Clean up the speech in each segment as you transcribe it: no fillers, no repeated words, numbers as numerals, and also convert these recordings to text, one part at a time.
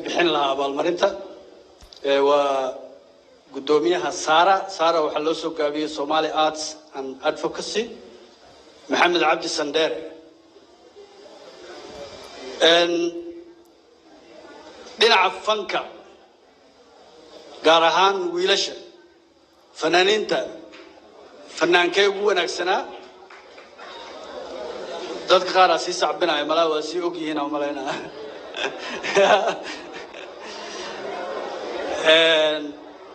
bixin lahaa abaalmarinta waa gudoomiyaha Sara waxa loo soo gaabiyay Somali Arts and Advocacy Maxamed Cabdi Sandere dhinaca fanka gaar ahaan wiilasha fanaaniinta fanaankay ugu wanaagsanaa dadka qaar si sacbinaya malaa waa si og yihiin oo maleynaa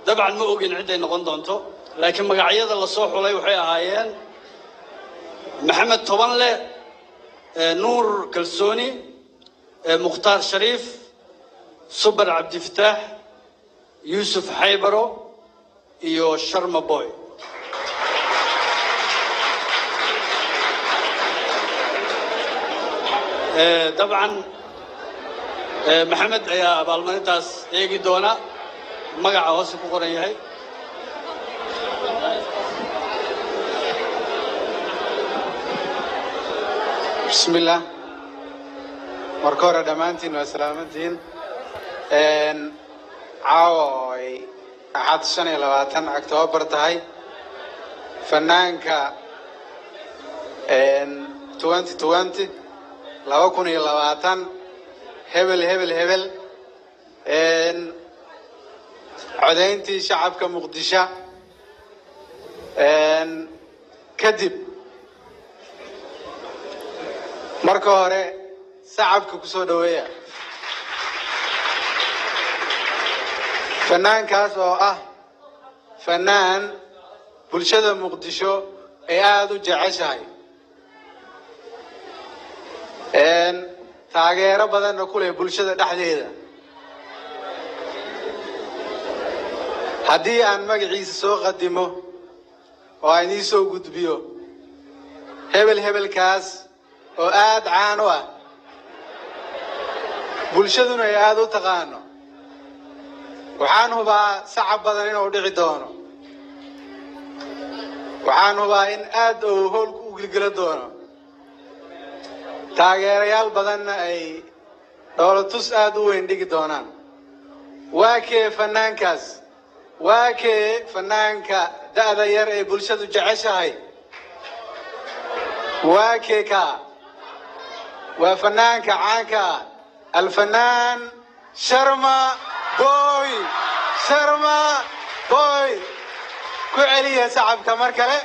dabcan ma ogin cid ay noqon doonto laakiin magacyada la soo xulay waxay ahaayeen Maxamed Tobanle Nuur Kalsooni Mukhtaar Shariif Subar Cabdi Fataax Yusuf Haybaro iyo Sharma Boy dabcan Maxamed ayaa abaalmarintaas eegi doona magaca hoos ku qoran yahay bismillah marka hore dhamaantiin waa salaamantiin caawoy axad 25 Oktoobar tahay fanaanka 2020 hebel codayntii shacabka Muqdisho kadib marka hore shacabka ku soo dhaweeya fanaankaas oo ah fanaan bulshada Muqdisho ay aad u jeceshahay taageero badan oo ku leh bulshada dhexdeeda haddii aan magaciisa soo qadimo oo aan idin soo gudbiyo hebelkaas oo aad caan u ah bulshaduna ay aad u taqaano waxaan hubaa sacab badan inuu dhici doono waxaan hubaa in aad uu hoolku u gilgila doono taageerayaal badanna ay dowlatus aad u weyn dhigi doonaan waa kee fanaankaas waa kee fanaanka da'da yar ee bulshadu jeceshahay waa kee ka waa fanaanka caanka alfanaan Sharma Boy ku celiya shacabka mar kale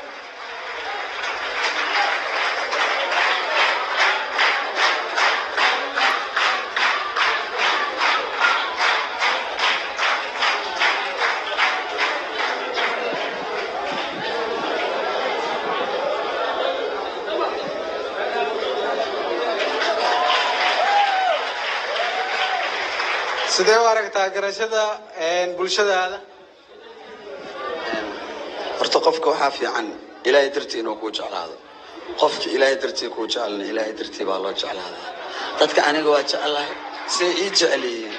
sidee u aragtaa garashada bulshadaada horta qofka waxa fiican ilaahay dartii inuu ku jeclaado qofka ilaahay dartii ku jecelna ilaahay dartii baa loo jeclaadaa dadka aniga waa jecelahay si ii jeceliin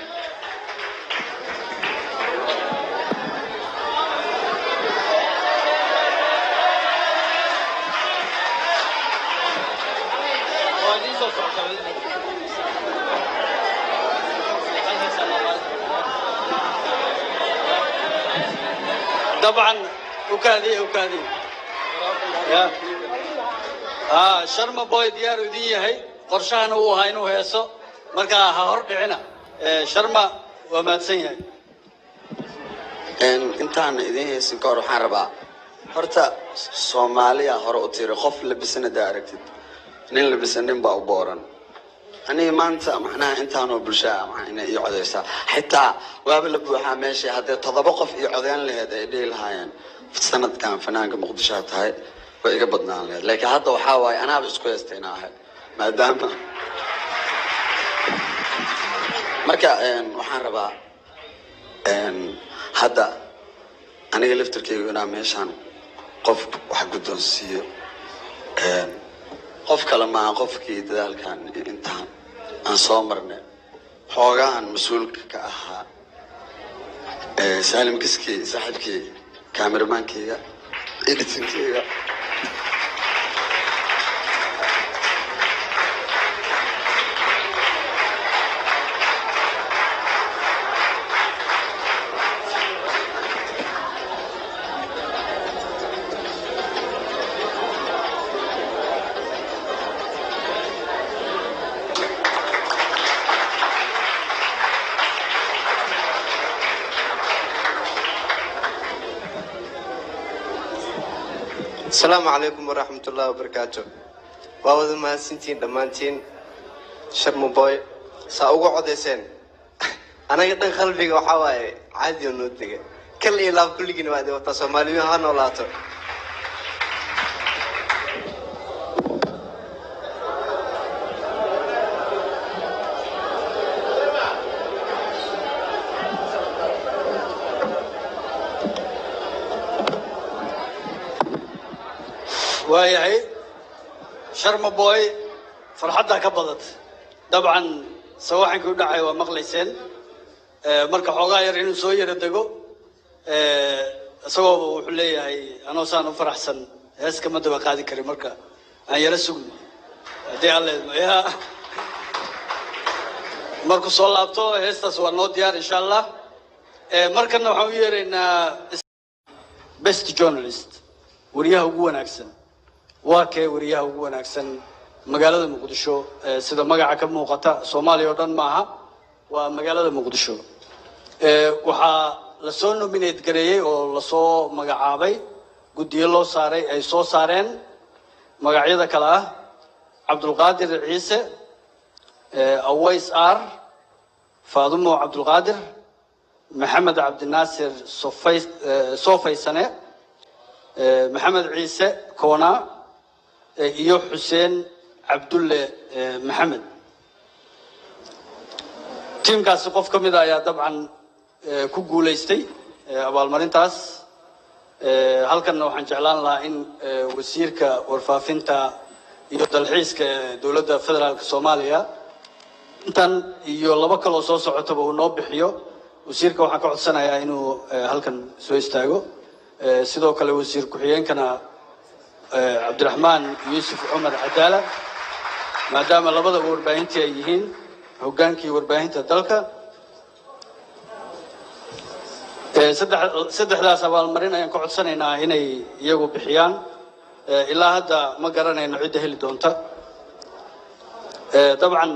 طبعا وكادي يا شرما بوي ديار ودي هي قرشانا هو هاي انه هيسو marka ha hor dhicina sharma waa maadsan yahay intaan idin heesin ka hor waxaan rabaa horta Soomaaliya hore u tiray qof labisana daaragtid nin labisanin baa u booran aniga maanta macnaha intaan oo bulshada macna iyo codeysa xitaa waaba la buuxaa meesha hadii 7 qof iyo codeyn lahayd ay dheel lahaayeen sanadkan fanaanka Muqdisho tahay way iga badnaan lahayd laakiin hadda waxa waay anaa isku heestaynahay maadaama marka waxaan rabaa hadda aniga laftirkeyga inaan meeshan qof wax guddoonsiiyo qof kale ma qofkii dadaalkan intaan aan soo marnay xoogaan mas'uulka ka ahaa Salim Kiski saaxiibkii kaameramankiga editingkiga السلام عليكم ورحمة الله وبركاته. وأود ما سنتين دمانتين شرم بوي سأوقع عدسين. أنا قد خلفي وحواي عادي ونودي. كل إله كل جن بعد وتصمالي هان ولاته. waayahay sharma boy farxadda ka badad dabcan sawaxankii u dhacay waa maqlayseen marka xoogaa yar inuu soo yara dego isagoo wuxuu leeyahay anoo saan u faraxsan hees kama daba qaadi karin marka aan yara sugno haddii alle yaa markuu soo laabto heestaas waa noo diyaar insha allah markana waxaan u yeeraynaa best journalist wariyaha ugu wanaagsan waa kee wariyaha ugu wanaagsan magaalada muqdisho sida magaca ka muuqata Soomaaliya oo dhan maaha waa magaalada muqdisho waxaa la soo nominate gareeyay oo la soo magacaabay guddiyo loo saaray ay soo saareen magacyada kala ah Cabdulqaadir Ciise Aways R Faadumo Cabdulqaadir Maxamed Cabdinaasir Sofaysane Maxamed Ciise Koona iyo Xuseen Cabdulle Maxamed tiimkaasi qof ka mid ah ayaa dabcan ku guuleystay abaalmarintaas halkan waxaan jeclaan lahaa in wasiirka warfaafinta iyo dalxiiska dowladda federaalka Soomaaliya intan iyo laba kale oo soo socotaba uu noo bixiyo wasiirka waxaan ka codsanayaa inuu halkan soo istaago sidoo kale wasiir ku-xigeenkana Cabdiraxmaan Yuusuf Cumar Cadaala maadaama labada warbaahintii ay yihiin hogaankii warbaahinta dalka saddexdaas abaalmarin ayaan ka codsanaynaa inay iyagu bixiyaan ilaa hadda ma garanayno cidda heli doonta dabcan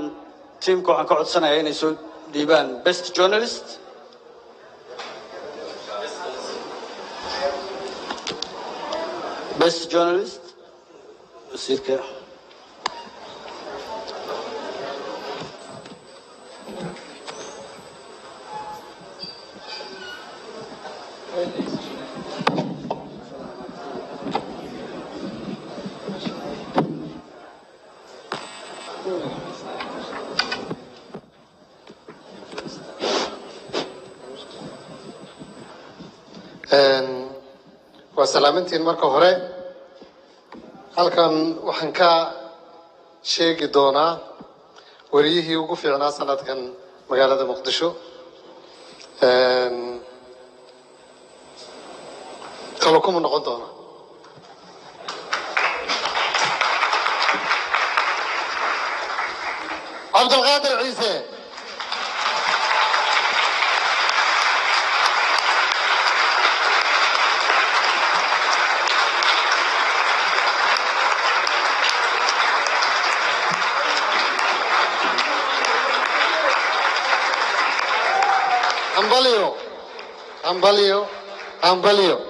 tiimka waxaan ka codsanayaa inay soo dhiibaan best journalist best journalist wasiirka وسلامتين marka hore halkan waxaan ka sheegi doonaa wariyihii ugu fiicnaa sanadkan magaalada Muqdisho kala kuma noqon doona Cabdulqaadir Ciise Ambalio.